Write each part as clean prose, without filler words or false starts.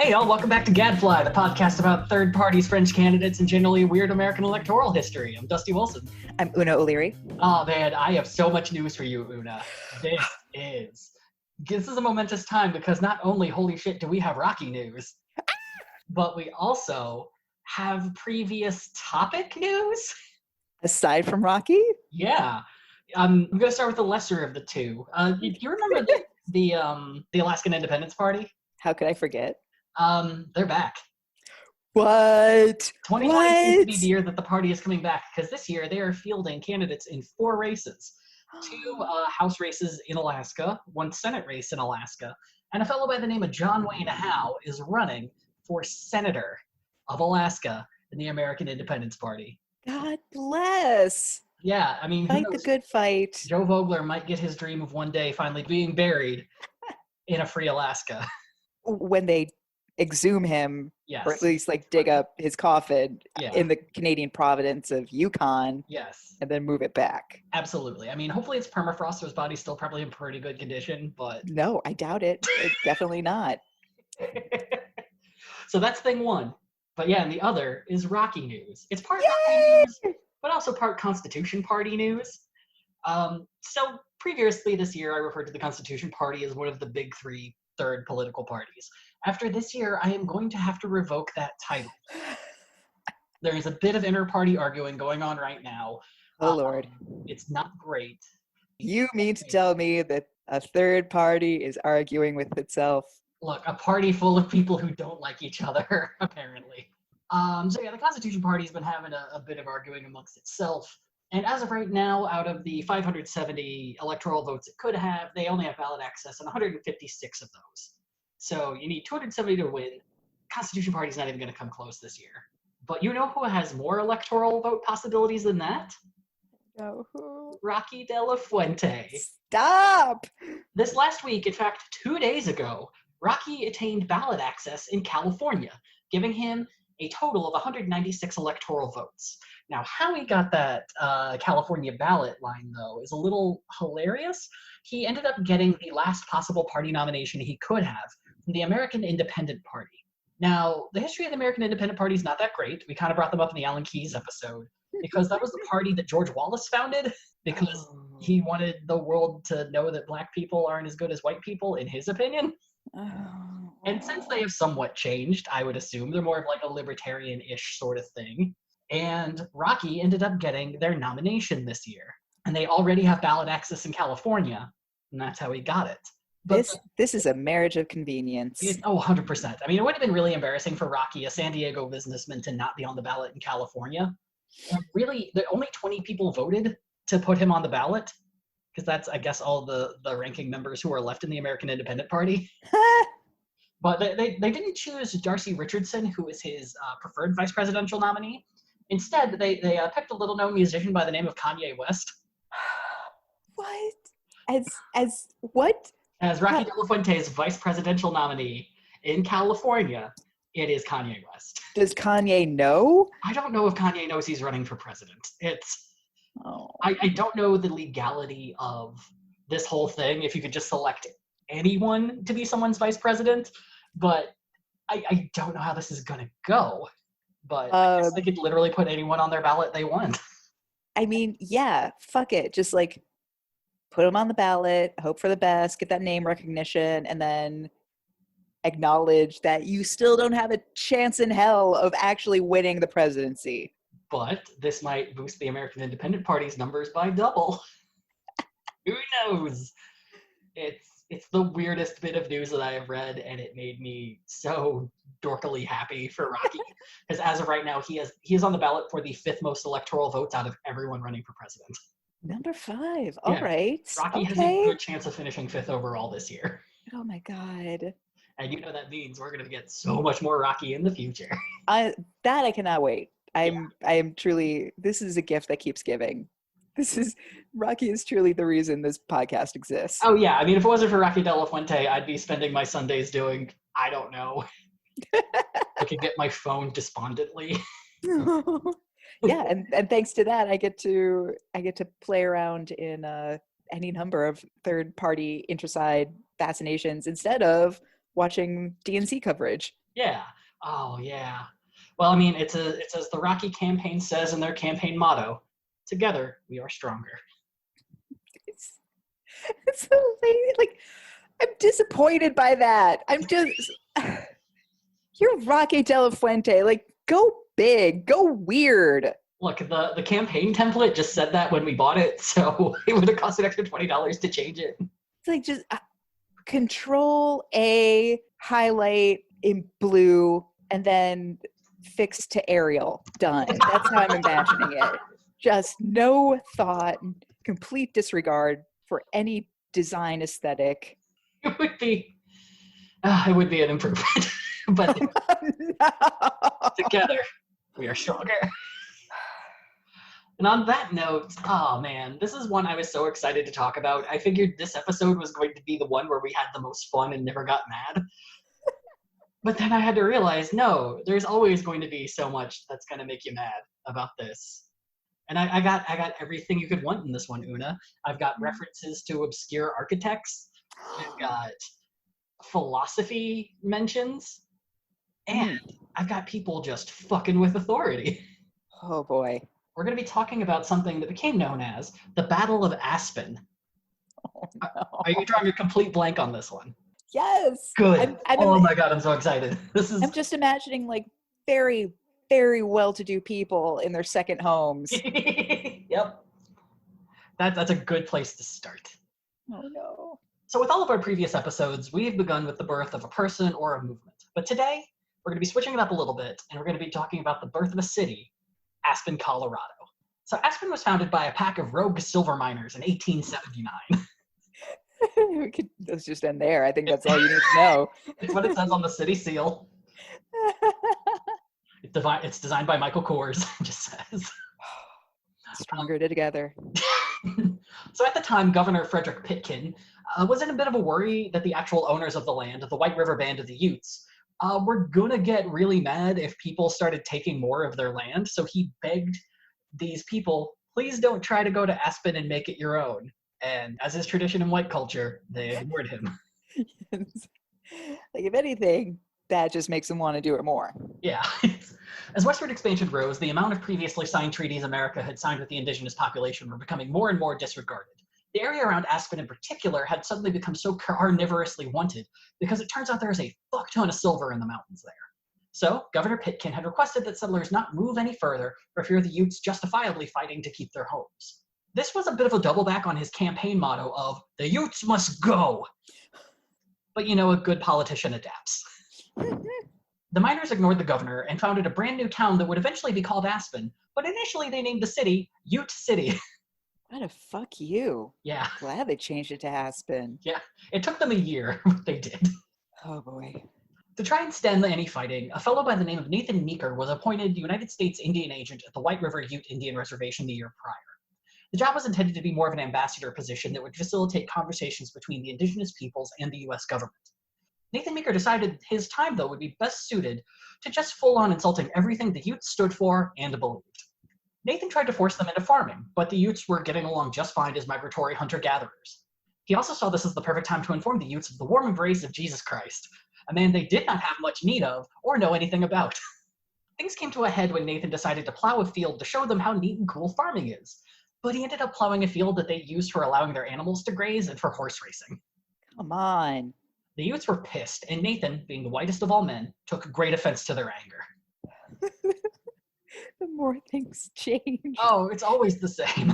Hey y'all, welcome back to Gadfly, the podcast about third parties, French candidates, and generally weird American electoral history. I'm Dusty Wilson. I'm Una O'Leary. Oh man, I have so much news for you, Una. This is a momentous time because not only, holy shit, do we have Rocky news, but we also have previous topic news. Aside from Rocky? Yeah. I'm going to start with the lesser of the two. Do you remember the Alaskan Independence Party? How could I forget? They're back. What? 2020 seems to be the year that the party is coming back because this year they are fielding candidates in 4 races. 2 House races in Alaska, 1 Senate race in Alaska, and a fellow by the name of John Wayne Howe is running for Senator of Alaska in the American Independence Party. God bless. Yeah, I mean, fight the good fight. Joe Vogler might get his dream of one day finally being buried in a free Alaska. When they exhume him, yes. Or at least like dig up his coffin in the Canadian province of Yukon, yes, and then move it back. Absolutely. I mean, hopefully it's permafrost, so his body's still probably in pretty good condition, but... No, I doubt it. It's definitely not. So that's thing one. But yeah, and the other is Rocky news. It's part Rocky news, but also part Constitution Party news. So previously this year, I referred to the Constitution Party as one of the big 3 third political parties. After this year, I am going to have to revoke that title. There is a bit of inter-party arguing going on right now. Oh, Lord. It's not great. You mean to tell me that a third party is arguing with itself? Look, a party full of people who don't like each other, apparently. So yeah, the Constitution Party's been having a bit of arguing amongst itself. And as of right now, out of the 570 electoral votes it could have, they only have ballot access on 156 of those. So you need 270 to win. Constitution Party's not even going to come close this year. But you know who has more electoral vote possibilities than that? No, who? Rocky de la Fuente. Stop! This last week, in fact, 2 days ago, Rocky attained ballot access in California, giving him a total of 196 electoral votes. Now, how he got that California ballot line, though, is a little hilarious. He ended up getting the last possible party nomination he could have from the American Independent Party. Now, the history of the American Independent Party is not that great. We kind of brought them up in the Alan Keyes episode because that was the party that George Wallace founded because he wanted the world to know that black people aren't as good as white people, in his opinion. And since they have somewhat changed, I would assume they're more of like a libertarian-ish sort of thing. And Rocky ended up getting their nomination this year. And they already have ballot access in California, and that's how he got it. But this is a marriage of convenience. 100%. I mean, it would have been really embarrassing for Rocky, a San Diego businessman, to not be on the ballot in California. And really, only 20 people voted to put him on the ballot, because that's, I guess, all the ranking members who are left in the American Independent Party. But they didn't choose Darcy Richardson, who is his preferred vice presidential nominee. Instead, they picked a little-known musician by the name of Kanye West. What? As what? As Rocky de la Fuente's vice presidential nominee in California, it is Kanye West. Does Kanye know? I don't know if Kanye knows he's running for president. I don't know the legality of this whole thing, if you could just select anyone to be someone's vice president, but I don't know how this is going to go. But I guess they could literally put anyone on their ballot they want. I mean, yeah, fuck it. Just like put them on the ballot, hope for the best, get that name recognition, and then acknowledge that you still don't have a chance in hell of actually winning the presidency. But this might boost the American Independent Party's numbers by double. Who knows? It's the weirdest bit of news that I have read, and it made me so dorkily happy for Rocky. Because as of right now, he is on the ballot for the 5th most electoral votes out of everyone running for president. Number 5. All right. Rocky has a good chance of finishing 5th overall this year. Oh my God. And you know that means we're going to get so much more Rocky in the future. I cannot wait. I am truly, this is a gift that keeps giving. Rocky is truly the reason this podcast exists. Oh yeah, I mean, if it wasn't for Rocky de la Fuente, I'd be spending my Sundays doing, I don't know. I could get my phone despondently. Yeah, and thanks to that, I get to play around in any number of third-party intraside fascinations instead of watching DNC coverage. Yeah. Oh, yeah. Well, I mean, it's as the Rocky campaign says in their campaign motto, together we are stronger. It's, it's so late. Like, I'm disappointed by that. I'm just, you're Rocky De La Fuente. Like, go big, go weird. Look, the campaign template just said that when we bought it, so it would have cost an extra $20 to change it. It's like just Control A, highlight in blue, and then fix to Arial. Done. That's how I'm imagining it. Just no thought, complete disregard for any design aesthetic. It would be an improvement. But No. together we are stronger. And on that note, oh man, this is one I was so excited to talk about. I figured this episode was going to be the one where we had the most fun and never got mad. But then I had to realize, no, there's always going to be so much that's going to make you mad about this. And I got everything you could want in this one, Una. I've got references to obscure architects. I've got philosophy mentions. And I've got people just fucking with authority. Oh boy. We're going to be talking about something that became known as the Battle of Aspen. Oh, no. Are you drawing a complete blank on this one? Yes. Good. Oh my god, I'm so excited. I'm just imagining like very, very well-to-do people in their second homes. Yep. That's a good place to start. Oh no. So with all of our previous episodes, we've begun with the birth of a person or a movement. But today, we're going to be switching it up a little bit, and we're going to be talking about the birth of a city, Aspen, Colorado. So Aspen was founded by a pack of rogue silver miners in 1879. Let's just end there. I think that's all you need to know. It's what it says on the city seal. It's designed by Michael Kors, it just says. Stronger together. So at the time, Governor Frederick Pitkin was in a bit of a worry that the actual owners of the land, the White River Band of the Utes, were gonna get really mad if people started taking more of their land. So he begged these people, please don't try to go to Aspen and make it your own. And as is tradition in white culture, they ignored him. Like if anything, that just makes them want to do it more. Yeah. As westward expansion rose, the amount of previously signed treaties America had signed with the indigenous population were becoming more and more disregarded. The area around Aspen in particular had suddenly become so carnivorously wanted because it turns out there's a fuck ton of silver in the mountains there. So Governor Pitkin had requested that settlers not move any further for fear the Utes justifiably fighting to keep their homes. This was a bit of a double back on his campaign motto of, the Utes must go. But you know, a good politician adapts. The miners ignored the governor and founded a brand new town that would eventually be called Aspen, but initially they named the city Ute City. What a fuck you. Yeah. Glad they changed it to Aspen. Yeah, it took them a year, but they did. Oh boy. To try and stem any fighting, a fellow by the name of Nathan Meeker was appointed United States Indian Agent at the White River Ute Indian Reservation the year prior. The job was intended to be more of an ambassador position that would facilitate conversations between the indigenous peoples and the US government. Nathan Meeker decided his time, though, would be best suited to just full-on insulting everything the Utes stood for and believed. Nathan tried to force them into farming, but the Utes were getting along just fine as migratory hunter-gatherers. He also saw this as the perfect time to inform the Utes of the warm embrace of Jesus Christ, a man they did not have much need of or know anything about. Things came to a head when Nathan decided to plow a field to show them how neat and cool farming is, but he ended up plowing a field that they used for allowing their animals to graze and for horse racing. Come on. The Utes were pissed, and Nathan, being the whitest of all men, took great offense to their anger. The more things change. Oh, it's always the same.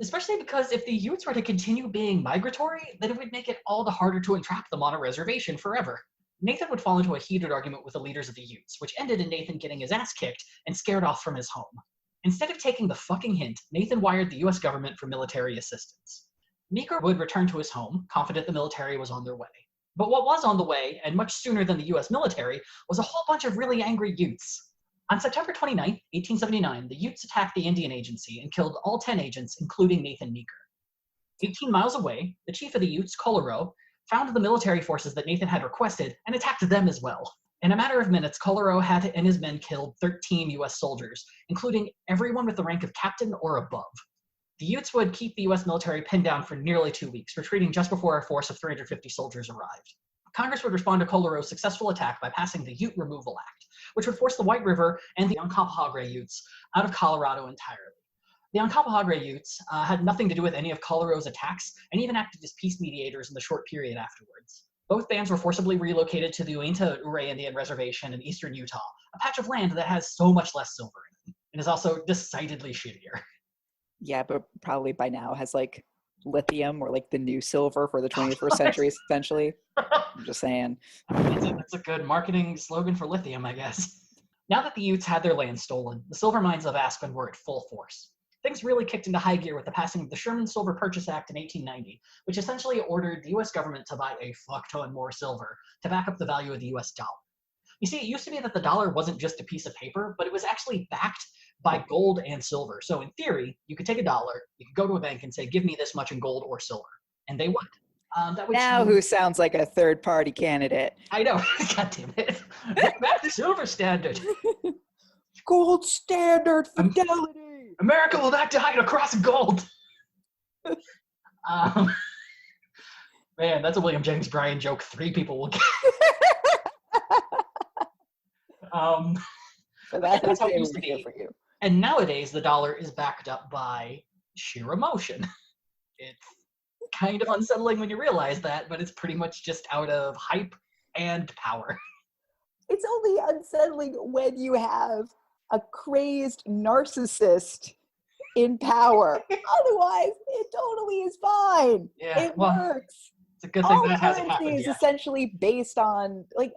Especially because if the Utes were to continue being migratory, then it would make it all the harder to entrap them on a reservation forever. Nathan would fall into a heated argument with the leaders of the Utes, which ended in Nathan getting his ass kicked and scared off from his home. Instead of taking the fucking hint, Nathan wired the US government for military assistance. Meeker would return to his home, confident the military was on their way. But what was on the way, and much sooner than the US military, was a whole bunch of really angry Utes. On September 29, 1879, the Utes attacked the Indian Agency and killed all 10 agents, including Nathan Meeker. 18 miles away, the chief of the Utes, Colero, found the military forces that Nathan had requested and attacked them as well. In a matter of minutes, Colero had and his men killed 13 US soldiers, including everyone with the rank of captain or above. The Utes would keep the US military pinned down for nearly 2 weeks, retreating just before a force of 350 soldiers arrived. Congress would respond to Colorado's successful attack by passing the Ute Removal Act, which would force the White River and the Uncompahgre Utes out of Colorado entirely. The Uncompahgre Utes had nothing to do with any of Colorado's attacks and even acted as peace mediators in the short period afterwards. Both bands were forcibly relocated to the Uinta Ute Indian Reservation in eastern Utah, a patch of land that has so much less silver in it, and is also decidedly shittier. Yeah, but probably by now has like lithium or like the new silver for the 21st century, essentially. I'm just saying. That's a good marketing slogan for lithium, I guess. Now that the Utes had their land stolen, the silver mines of Aspen were at full force. Things really kicked into high gear with the passing of the Sherman Silver Purchase Act in 1890, which essentially ordered the U.S. government to buy a fuck ton more silver to back up the value of the U.S. dollar. You see, it used to be that the dollar wasn't just a piece of paper, but it was actually backed by gold and silver. So in theory, you could take a dollar, you could go to a bank and say, give me this much in gold or silver, and they would. Now who sounds like a third-party candidate? I know. God damn it. Back the silver standard. Gold standard fidelity. America will not die across gold. Man, that's a William Jennings Bryan joke 3 people will get. That's how it used to be. For you. And nowadays, the dollar is backed up by sheer emotion. It's kind of unsettling when you realize that, but it's pretty much just out of hype and power. It's only unsettling when you have a crazed narcissist in power. Otherwise, it totally is fine. Yeah, it works. It's a good thing that hasn't happened yet. All currency is essentially based on, like,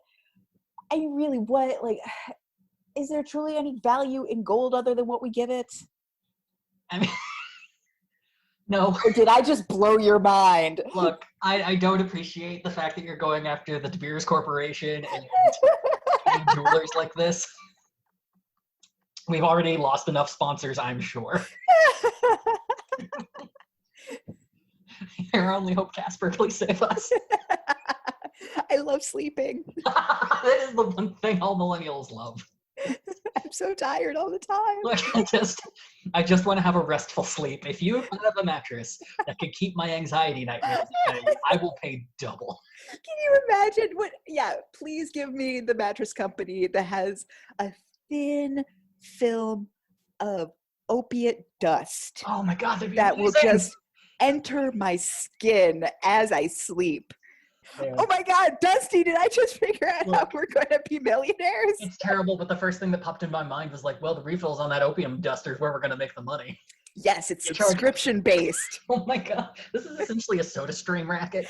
is there truly any value in gold other than what we give it? I mean, no. Or did I just blow your mind? Look, I don't appreciate the fact that you're going after the De Beers Corporation and jewelers like this. We've already lost enough sponsors, I'm sure. Your only hope, Casper, please save us. I love sleeping. That is the one thing all millennials love. I'm so tired all the time. Look, I just want to have a restful sleep. If you have a mattress that can keep my anxiety nightmares at bay, I will pay double. Can you imagine what? Yeah, please give me the mattress company that has a thin film of opiate dust. Oh my God, that will just enter my skin as I sleep. Yeah. Oh my God, Dusty, did I just figure out how we're going to be millionaires? It's terrible, but the first thing that popped in my mind was like, well, the refills on that opium duster is where we're going to make the money. Yes, it's subscription-based. Oh my God, this is essentially a SodaStream racket.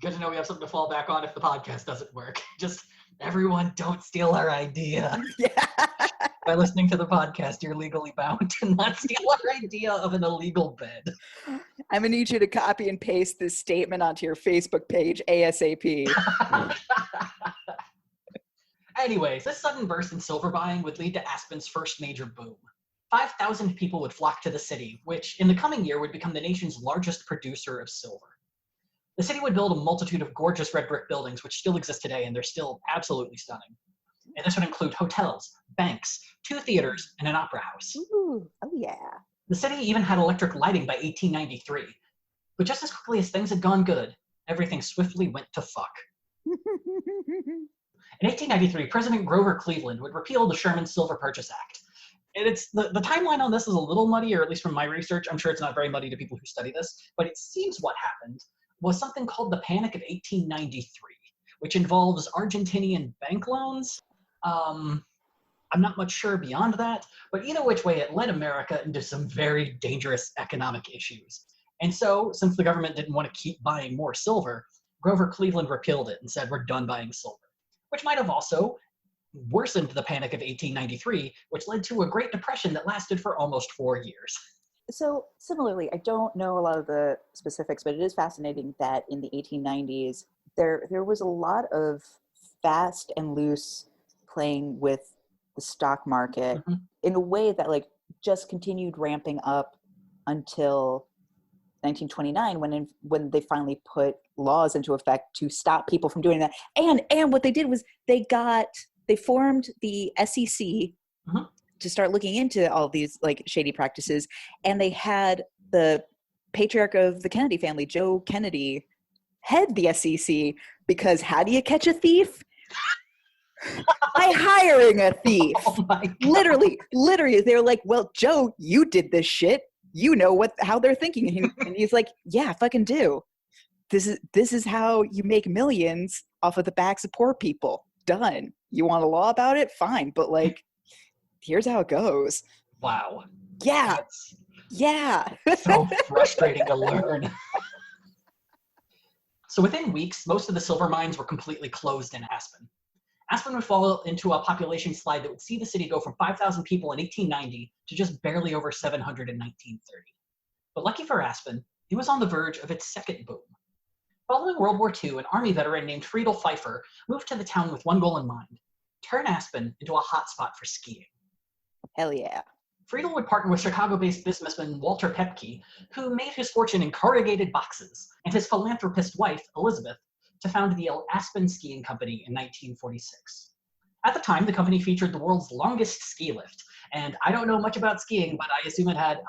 Good to know we have something to fall back on if the podcast doesn't work. Just, everyone, don't steal our idea. Yeah. By listening to the podcast, you're legally bound to not steal our idea of an illegal bed. I'm going to need you to copy and paste this statement onto your Facebook page ASAP. Anyways, this sudden burst in silver buying would lead to Aspen's first major boom. 5,000 people would flock to the city, which in the coming year would become the nation's largest producer of silver. The city would build a multitude of gorgeous red brick buildings, which still exist today, and they're still absolutely stunning. And this would include hotels, banks, 2 theaters, and an opera house. Ooh, oh yeah. The city even had electric lighting by 1893. But just as quickly as things had gone good, everything swiftly went to fuck. In 1893, President Grover Cleveland would repeal the Sherman Silver Purchase Act. And it's the timeline on this is a little muddy, or at least from my research. I'm sure it's not very muddy to people who study this, but it seems what happened was something called the Panic of 1893, which involves Argentinian bank loans. I'm not much sure beyond that, but either which way, it led America into some very dangerous economic issues. And so, since the government didn't want to keep buying more silver, Grover Cleveland repealed it and said, we're done buying silver, which might have also worsened the Panic of 1893, which led to a Great Depression that lasted for almost 4 years. So similarly, I don't know a lot of the specifics, but it is fascinating that in the 1890s, there was a lot of fast and loose playing with the stock market in a way that like just continued ramping up until 1929 when they finally put laws into effect to stop people from doing that. And what they did was they formed the SEC to start looking into all these like shady practices, and they had the patriarch of the Kennedy family, Joe Kennedy, head the SEC, because how do you catch a thief? By hiring a thief. Oh my God. Literally, they're like, well, Joe, you did this shit. You know how they're thinking. And he's like, yeah, I fucking do. This is how you make millions off of the backs of poor people. Done. You want a law about it? Fine. But like, here's how it goes. Wow. Yeah. That's Yeah. so frustrating to learn. So within weeks, most of the silver mines were completely closed in Aspen. Aspen would fall into a population slide that would see the city go from 5,000 people in 1890 to just barely over 700 in 1930. But lucky for Aspen, it was on the verge of its second boom. Following World War II, an Army veteran named Friedel Pfeiffer moved to the town with one goal in mind: turn Aspen into a hotspot for skiing. Hell yeah. Friedel would partner with Chicago-based businessman Walter Pepke, who made his fortune in corrugated boxes, and his philanthropist wife, Elizabeth, to found the Aspen Skiing Company in 1946. At the time, the company featured the world's longest ski lift, and I don't know much about skiing, but I assume it had,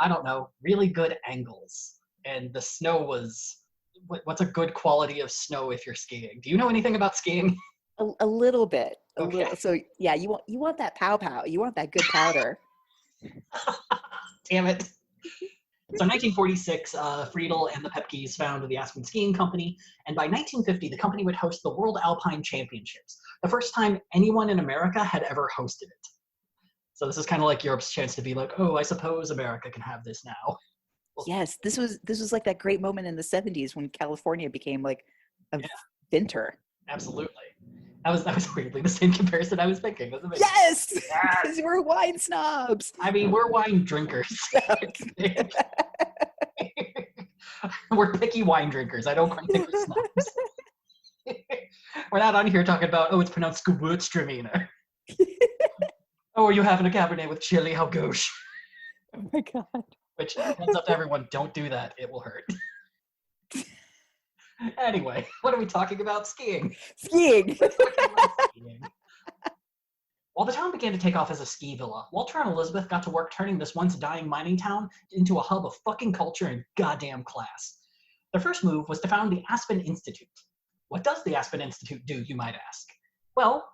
really good angles. And the snow was... What's a good quality of snow if you're skiing? Do you know anything about skiing? A little bit. Okay. So yeah, you want that pow. You want that good powder. Damn it. So in 1946, Friedel and the Pepkes founded the Aspen Skiing Company, and by 1950, the company would host the World Alpine Championships, the first time anyone in America had ever hosted it. So this is kind of like Europe's chance to be like, oh, I suppose America can have this now. Yes, this was like that great moment in the 70s when California became like a winter. Absolutely. That was weirdly the same comparison I was thinking. That's amazing. Yes! Because we're wine snobs. I mean, we're wine drinkers. We're picky wine drinkers. I don't quite think we're snobs. We're not on here talking about, it's pronounced Gewürztraminer. Oh, are you having a Cabernet with chili? How gauche. Oh my God. Which, heads up to everyone, don't do that. It will hurt. Anyway, what are we talking about? Skiing. Skiing. While the town began to take off as a ski villa, Walter and Elizabeth got to work turning this once dying mining town into a hub of fucking culture and goddamn class. Their first move was to found the Aspen Institute. What does the Aspen Institute do, you might ask? Well,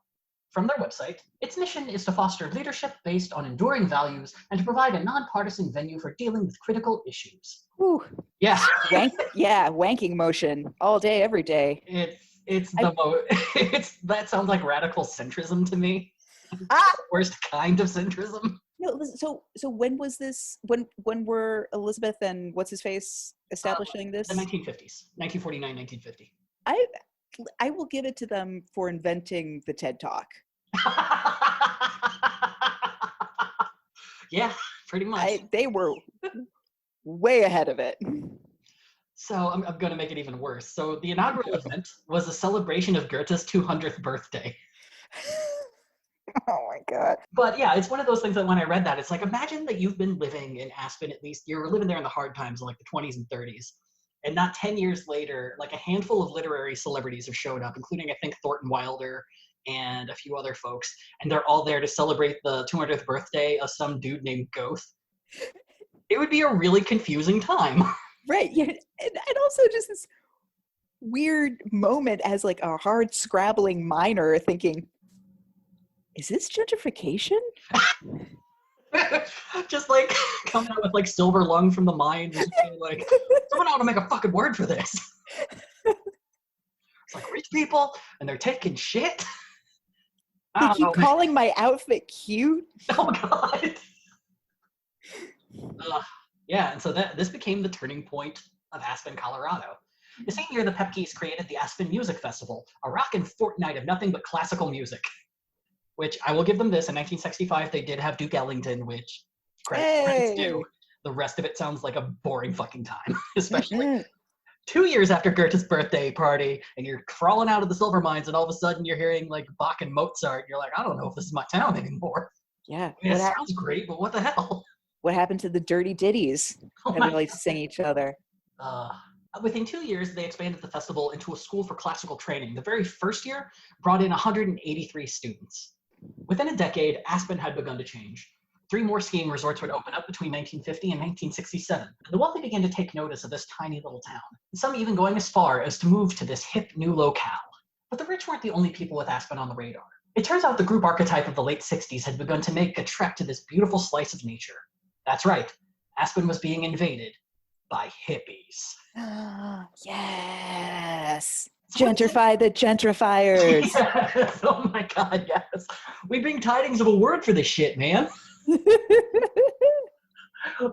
from their website, its mission is to foster leadership based on enduring values and to provide a nonpartisan venue for dealing with critical issues. Ooh. Yeah. Wanking motion all day, every day. That sounds like radical centrism to me. Worst kind of centrism. No, so when was this? When were Elizabeth and what's his face establishing this? The 1950s, 1949, 1950. I will give it to them for inventing the TED Talk. Yeah, pretty much. They were way ahead of it. So I'm going to make it even worse. So the inaugural event was a celebration of Goethe's 200th birthday. Oh my God. But yeah, it's one of those things that when I read that, it's like, imagine that you've been living in Aspen, at least you were living there in the hard times in like the 20s and 30s. And not 10 years later, like a handful of literary celebrities have showed up, including I think Thornton Wilder and a few other folks. And they're all there to celebrate the 200th birthday of some dude named Goethe. It would be a really confusing time. Right. Yeah. And also just this weird moment as like a hard scrabbling miner thinking, is this gentrification? Just like coming out with like silver lung from the mine, just being like, someone ought to make a fucking word for this. It's like rich people and they're taking shit. They keep calling my outfit cute. Oh God. Yeah, and so this became the turning point of Aspen, Colorado. The same year, the Pepkes created the Aspen Music Festival, a rockin' fortnight of nothing but classical music. Which I will give them this, in 1965 they did have Duke Ellington, which credits due. The rest of it sounds like a boring fucking time, especially 2 years after Goethe's birthday party, and you're crawling out of the silver mines, and all of a sudden you're hearing like Bach and Mozart. You're like, I don't know if this is my town anymore. Yeah, I mean, it sounds great, but what the hell? What happened to the dirty ditties that we like to sing each other? Within 2 years, they expanded the festival into a school for classical training. The very first year brought in 183 students. Within a decade, Aspen had begun to change. 3 more skiing resorts would open up between 1950 and 1967, and the wealthy began to take notice of this tiny little town, some even going as far as to move to this hip new locale. But the rich weren't the only people with Aspen on the radar. It turns out the group archetype of the late 60s had begun to make a trek to this beautiful slice of nature. That's right, Aspen was being invaded by hippies. Yes. Gentrify the gentrifiers. Yes. Oh my God, yes. We bring tidings of a word for this shit, man.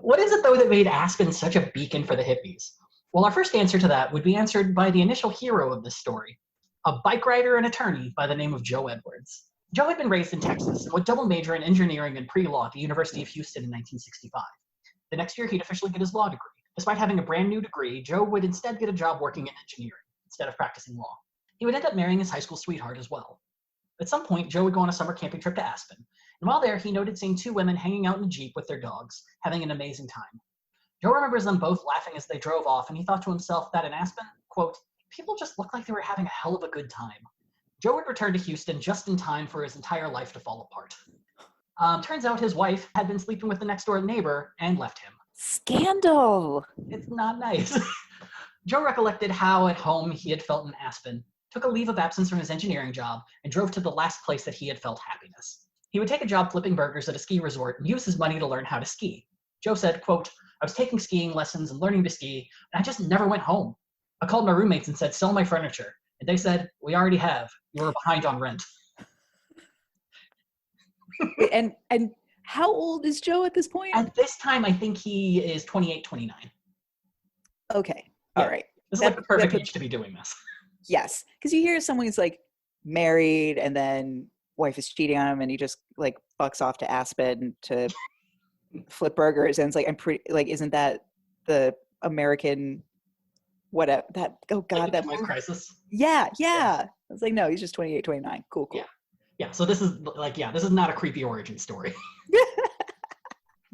What is it, though, that made Aspen such a beacon for the hippies? Well, our first answer to that would be answered by the initial hero of this story, a bike rider and attorney by the name of Joe Edwards. Joe had been raised in Texas and would double major in engineering and pre-law at the University of Houston in 1965. The next year, he'd officially get his law degree. Despite having a brand new degree, Joe would instead get a job working in engineering instead of practicing law. He would end up marrying his high school sweetheart as well. At some point, Joe would go on a summer camping trip to Aspen, and while there, he noted seeing 2 women hanging out in a Jeep with their dogs, having an amazing time. Joe remembers them both laughing as they drove off, and he thought to himself that in Aspen, quote, people just looked like they were having a hell of a good time. Joe would return to Houston just in time for his entire life to fall apart. Turns out his wife had been sleeping with the next door neighbor and left him. Scandal! It's not nice. Joe recollected how at home he had felt in Aspen, took a leave of absence from his engineering job, and drove to the last place that he had felt happiness. He would take a job flipping burgers at a ski resort and use his money to learn how to ski. Joe said, quote, I was taking skiing lessons and learning to ski, and I just never went home. I called my roommates and said, sell my furniture. And they said, we already have. You were behind on rent. and how old is Joe at this point? At this time, I think he is 28, 29. Okay. Yeah. All right. This is like the perfect age to be doing this. Yes. Because you hear someone who's like married and then wife is cheating on him and he just like bucks off to Aspen to flip burgers. And it's like, I'm pretty, like, isn't that the American, whatever, that, oh God, like that crisis? Yeah. I was like, no, he's just 28, 29. Cool. Yeah, so this is like, this is not a creepy origin story.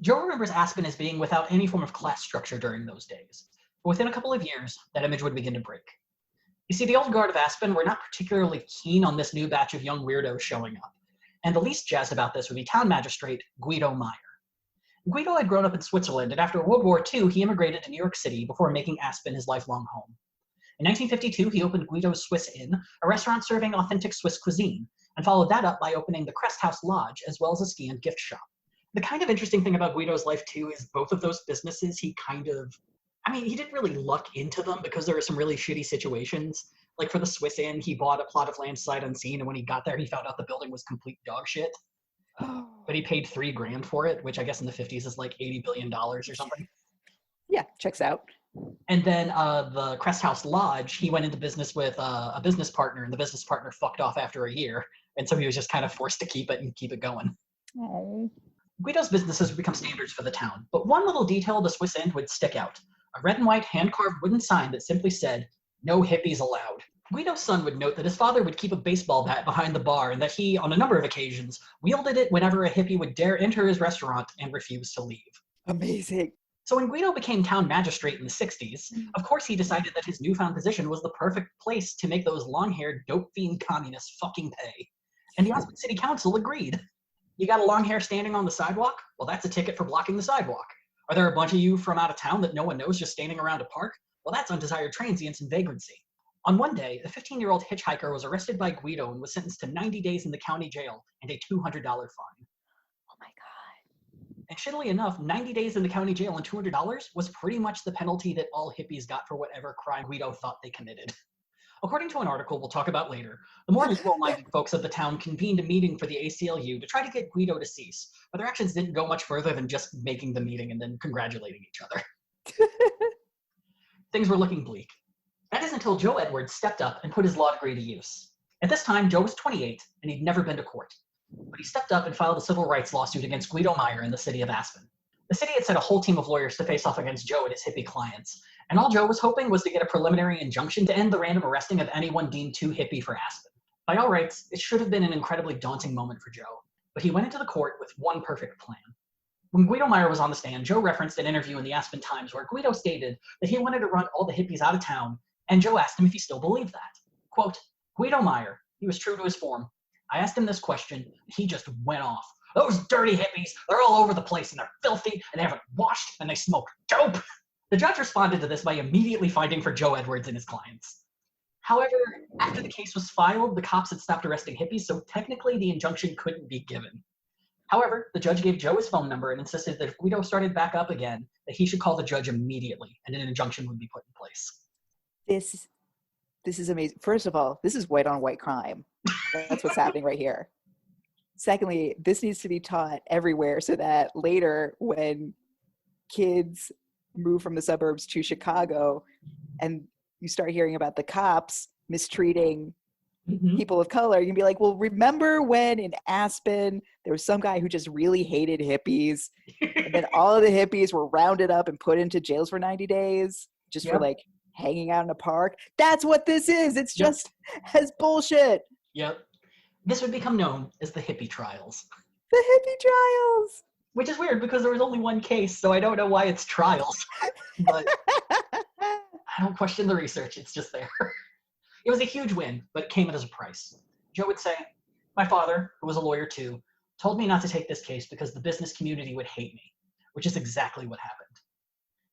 Joe remembers Aspen as being without any form of class structure during those days. But within a couple of years, that image would begin to break. You see, the old guard of Aspen were not particularly keen on this new batch of young weirdos showing up. And the least jazzed about this would be town magistrate Guido Meyer. Guido had grown up in Switzerland, and after World War II, he immigrated to New York City before making Aspen his lifelong home. In 1952, he opened Guido's Swiss Inn, a restaurant serving authentic Swiss cuisine, and followed that up by opening the Crest House Lodge, as well as a ski and gift shop. The kind of interesting thing about Guido's life, too, is both of those businesses he didn't really luck into them because there were some really shitty situations. Like for the Swiss Inn, he bought a plot of land sight unseen, and when he got there, he found out the building was complete dog shit. But he paid $3,000 for it, which I guess in the 50s is like $80 billion or something. Yeah, checks out. And then the Crest House Lodge, he went into business with a business partner, and the business partner fucked off after a year. And so he was just kind of forced to keep it going. Oh. Guido's businesses would become standards for the town, but one little detail of the Swiss Inn would stick out. A red and white hand-carved wooden sign that simply said, no hippies allowed. Guido's son would note that his father would keep a baseball bat behind the bar and that he, on a number of occasions, wielded it whenever a hippie would dare enter his restaurant and refuse to leave. Amazing. So when Guido became town magistrate in the 60s, of course he decided that his newfound position was the perfect place to make those long-haired, dope fiend communists fucking pay. And the Aspen City Council agreed. You got a long hair standing on the sidewalk? Well, that's a ticket for blocking the sidewalk. Are there a bunch of you from out of town that no one knows just standing around a park? Well, that's undesired transience and vagrancy. On one day, a 15-year-old hitchhiker was arrested by Guido and was sentenced to 90 days in the county jail and a $200 fine. Oh my God. And shittily enough, 90 days in the county jail and $200 was pretty much the penalty that all hippies got for whatever crime Guido thought they committed. According to an article we'll talk about later, the more liberal-minded folks of the town convened a meeting for the ACLU to try to get Guido to cease, but their actions didn't go much further than just making the meeting and then congratulating each other. Things were looking bleak. That is until Joe Edwards stepped up and put his law degree to use. At this time, Joe was 28, and he'd never been to court. But he stepped up and filed a civil rights lawsuit against Guido Meyer in the city of Aspen. The city had sent a whole team of lawyers to face off against Joe and his hippie clients, and all Joe was hoping was to get a preliminary injunction to end the random arresting of anyone deemed too hippie for Aspen. By all rights, it should have been an incredibly daunting moment for Joe, but he went into the court with one perfect plan. When Guido Meyer was on the stand, Joe referenced an interview in the Aspen Times where Guido stated that he wanted to run all the hippies out of town, and Joe asked him if he still believed that. Quote, Guido Meyer, he was true to his form. I asked him this question, he just went off. Those dirty hippies, they're all over the place and they're filthy and they haven't washed and they smoke dope. The judge responded to this by immediately fighting for Joe Edwards and his clients. However, after the case was filed, the cops had stopped arresting hippies, so technically the injunction couldn't be given. However, the judge gave Joe his phone number and insisted that if Guido started back up again, that he should call the judge immediately and an injunction would be put in place. This is amazing. First of all, this is white on white crime. That's what's happening right here. Secondly, this needs to be taught everywhere so that later when kids move from the suburbs to Chicago and you start hearing about the cops mistreating people of color, you can be like, well, remember when in Aspen there was some guy who just really hated hippies and then all of the hippies were rounded up and put into jails for 90 days just for like hanging out in a park? That's what this is. It's just as bullshit. Yep. This would become known as the hippie trials. The hippie trials. Which is weird because there was only one case, so I don't know why it's trials. But I don't question the research. It's just there. It was a huge win, but it came at a price. Joe would say, my father, who was a lawyer too, told me not to take this case because the business community would hate me, which is exactly what happened.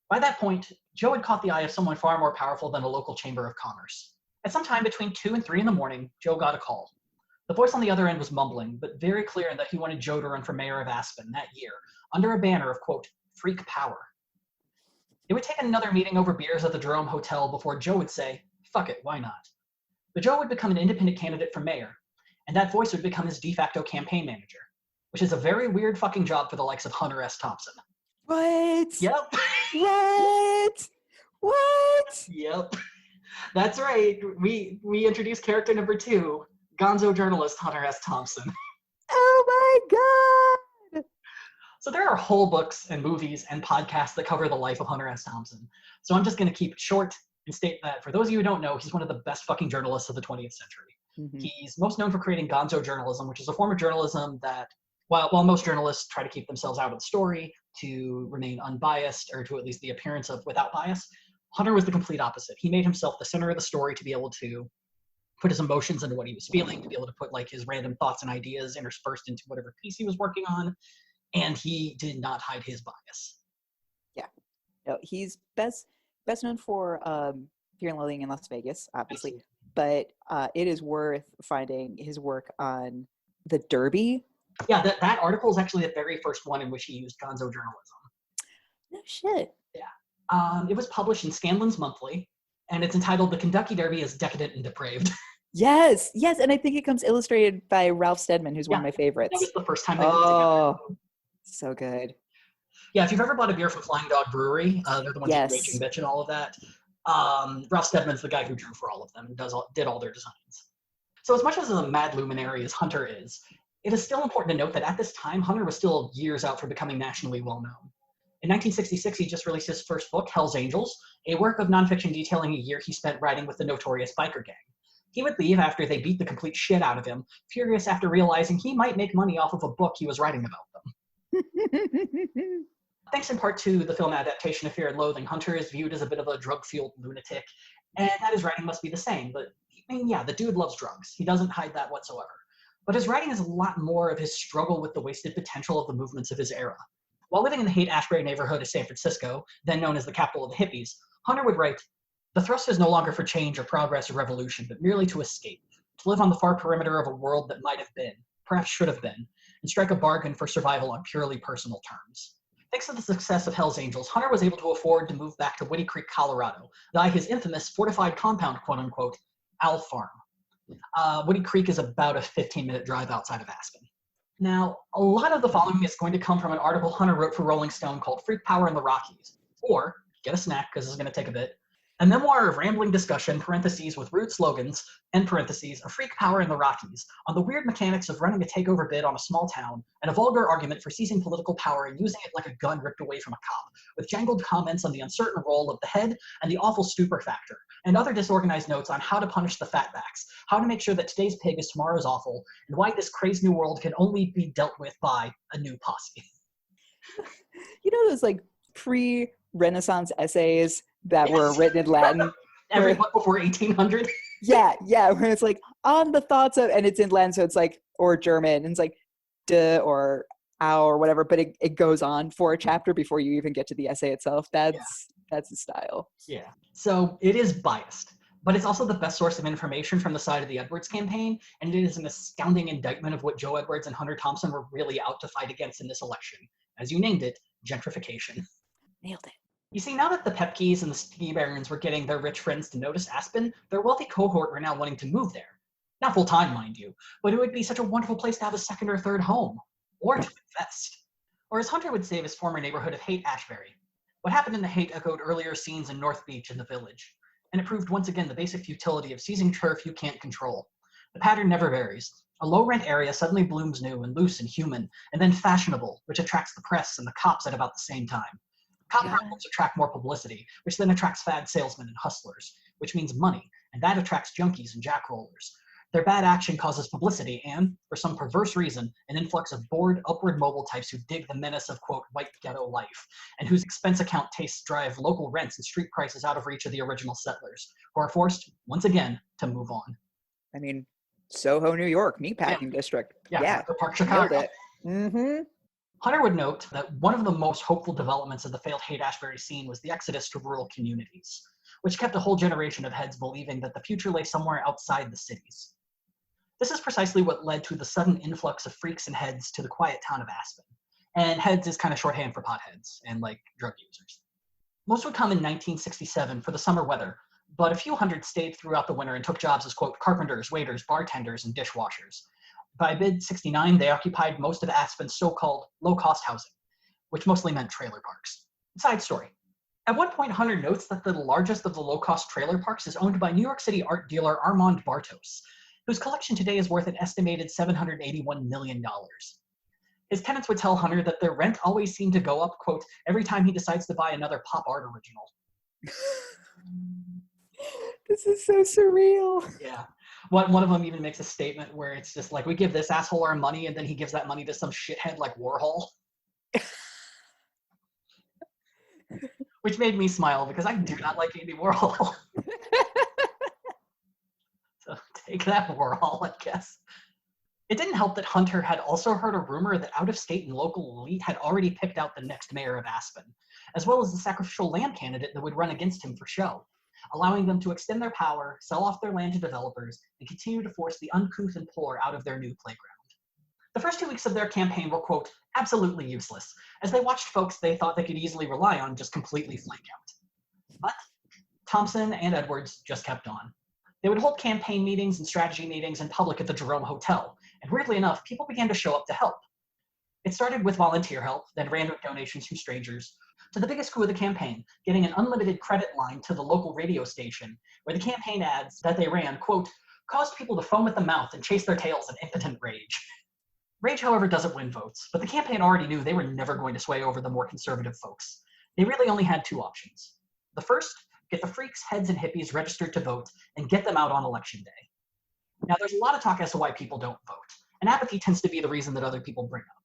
By that point, Joe had caught the eye of someone far more powerful than a local chamber of commerce. At some time between 2 and 3 in the morning, Joe got a call. The voice on the other end was mumbling, but very clear that he wanted Joe to run for mayor of Aspen that year, under a banner of, quote, freak power. It would take another meeting over beers at the Jerome Hotel before Joe would say, fuck it, why not? But Joe would become an independent candidate for mayor, and that voice would become his de facto campaign manager, which is a very weird fucking job for the likes of Hunter S. Thompson. What? Yep. What? Yep. That's right. We introduced character number 2, gonzo journalist Hunter S. Thompson. Oh my God. So there are whole books and movies and podcasts that cover the life of Hunter S. Thompson. So I'm just going to keep it short and state that for those of you who don't know, he's one of the best fucking journalists of the 20th century. He's most known for creating gonzo journalism, which is a form of journalism that, while most journalists try to keep themselves out of the story to remain unbiased, or to at least the appearance of without bias, Hunter was the complete opposite. He made himself the center of the story to be able to put his emotions into what he was feeling, to be able to put like his random thoughts and ideas interspersed into whatever piece he was working on, and he did not hide his bias. Yeah, no, he's best known for Fear and Loathing in Las Vegas, obviously. Absolutely. But it is worth finding his work on the Derby. Yeah, that article is actually the very first one in which he used gonzo journalism. No shit. Yeah. It was published in Scanlan's Monthly, and it's entitled The Kentucky Derby is Decadent and Depraved. Yes, and I think it comes illustrated by Ralph Steadman, who's one of my favorites. That was the first time they put together. So good. Yeah, if you've ever bought a beer from Flying Dog Brewery, they're the ones who Raging Bitch and all of that. Ralph Steadman's the guy who drew for all of them and did all their designs. So as much as a mad luminary as Hunter is, it is still important to note that at this time, Hunter was still years out from becoming nationally well-known. In 1966, he just released his first book, Hell's Angels, a work of nonfiction detailing a year he spent riding with the notorious biker gang. He would leave after they beat the complete shit out of him, furious after realizing he might make money off of a book he was writing about them. Thanks in part to the film adaptation of Fear and Loathing, Hunter is viewed as a bit of a drug-fueled lunatic, and that his writing must be the same. But, I mean, yeah, the dude loves drugs. He doesn't hide that whatsoever. But his writing is a lot more of his struggle with the wasted potential of the movements of his era. While living in the Haight-Ashbury neighborhood of San Francisco, then known as the capital of the hippies, Hunter would write, "The thrust is no longer for change or progress or revolution, but merely to escape, to live on the far perimeter of a world that might have been, perhaps should have been, and strike a bargain for survival on purely personal terms." Thanks to the success of Hell's Angels, Hunter was able to afford to move back to Woody Creek, Colorado, by his infamous fortified compound, quote-unquote, Owl Farm. Woody Creek is about a 15-minute drive outside of Aspen. Now, a lot of the following is going to come from an article Hunter wrote for Rolling Stone called Freak Power in the Rockies, or, get a snack because this is going to take a bit, a memoir of rambling discussion, parentheses, with rude slogans, end parentheses, a freak power in the Rockies, on the weird mechanics of running a takeover bid on a small town, and a vulgar argument for seizing political power and using it like a gun ripped away from a cop, with jangled comments on the uncertain role of the head and the awful stupor factor, and other disorganized notes on how to punish the fatbacks, how to make sure that today's pig is tomorrow's offal, and why this crazed new world can only be dealt with by a new posse. You know those, like, pre-Renaissance essays that were written in Latin? Every book before 1800? Yeah, where it's like, on the thoughts of, and it's in Latin, so it's like, or German, and it's like, duh or ow or whatever, but it goes on for a chapter before you even get to the essay itself. That's his style. Yeah. So it is biased, but it's also the best source of information from the side of the Edwards campaign, and it is an astounding indictment of what Joe Edwards and Hunter Thompson were really out to fight against in this election. As you named it, gentrification. Nailed it. You see, now that the Pepkes and the ski barons were getting their rich friends to notice Aspen, their wealthy cohort were now wanting to move there. Not full-time, mind you, but it would be such a wonderful place to have a second or third home, or to invest. Or as Hunter would say of his former neighborhood of Haight-Ashbury, what happened in the Haight echoed earlier scenes in North Beach in the Village, and it proved once again the basic futility of seizing turf you can't control. The pattern never varies. A low-rent area suddenly blooms new and loose and human, and then fashionable, which attracts the press and the cops at about the same time. Cop problems attract more publicity, which then attracts fad salesmen and hustlers, which means money, and that attracts junkies and jackrollers. Their bad action causes publicity and, for some perverse reason, an influx of bored, upward mobile types who dig the menace of, quote, white ghetto life, and whose expense account tastes drive local rents and street prices out of reach of the original settlers, who are forced, once again, to move on. I mean, Soho, New York, meatpacking district. Yeah. Park, Chicago. Mm-hmm. Hunter would note that one of the most hopeful developments of the failed Haight-Ashbury scene was the exodus to rural communities, which kept a whole generation of heads believing that the future lay somewhere outside the cities. This is precisely what led to the sudden influx of freaks and heads to the quiet town of Aspen. And heads is kind of shorthand for potheads and, like, drug users. Most would come in 1967 for the summer weather, but a few hundred stayed throughout the winter and took jobs as, quote, carpenters, waiters, bartenders, and dishwashers. By mid-69, they occupied most of Aspen's so-called low-cost housing, which mostly meant trailer parks. Side story. At one point, Hunter notes that the largest of the low-cost trailer parks is owned by New York City art dealer Armand Bartos, whose collection today is worth an estimated $781 million. His tenants would tell Hunter that their rent always seemed to go up, quote, every time he decides to buy another pop art original. This is so surreal. Yeah. One of them even makes a statement where it's just like, we give this asshole our money, and then he gives that money to some shithead like Warhol. Which made me smile because I do not like Andy Warhol. So take that, Warhol, I guess. It didn't help that Hunter had also heard a rumor that out-of-state and local elite had already picked out the next mayor of Aspen, as well as the sacrificial land candidate that would run against him for show, allowing them to extend their power, sell off their land to developers, and continue to force the uncouth and poor out of their new playground. The first 2 weeks of their campaign were, quote, absolutely useless, as they watched folks they thought they could easily rely on just completely flake out. But Thompson and Edwards just kept on. They would hold campaign meetings and strategy meetings in public at the Jerome Hotel, and weirdly enough, people began to show up to help. It started with volunteer help, then random donations from strangers, to the biggest coup of the campaign, getting an unlimited credit line to the local radio station, where the campaign ads that they ran, quote, caused people to foam at the mouth and chase their tails in impotent rage. Rage, however, doesn't win votes, but the campaign already knew they were never going to sway over the more conservative folks. They really only had two options. The first, get the freaks, heads, and hippies registered to vote and get them out on election day. Now, there's a lot of talk as to why people don't vote, and apathy tends to be the reason that other people bring up.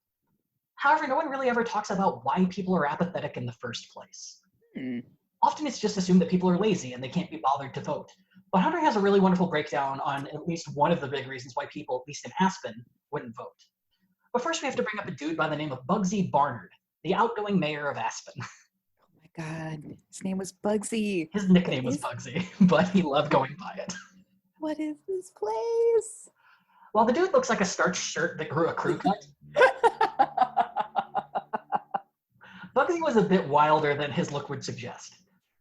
However, no one really ever talks about why people are apathetic in the first place. Often it's just assumed that people are lazy and they can't be bothered to vote. But Hunter has a really wonderful breakdown on at least one of the big reasons why people, at least in Aspen, wouldn't vote. But first we have to bring up a dude by the name of Bugsy Barnard, the outgoing mayor of Aspen. Oh my God, his name was Bugsy. His nickname was Bugsy, but he loved going by it. What is this place? Well, the dude looks like a starched shirt that grew a crew cut. Bugsy was a bit wilder than his look would suggest.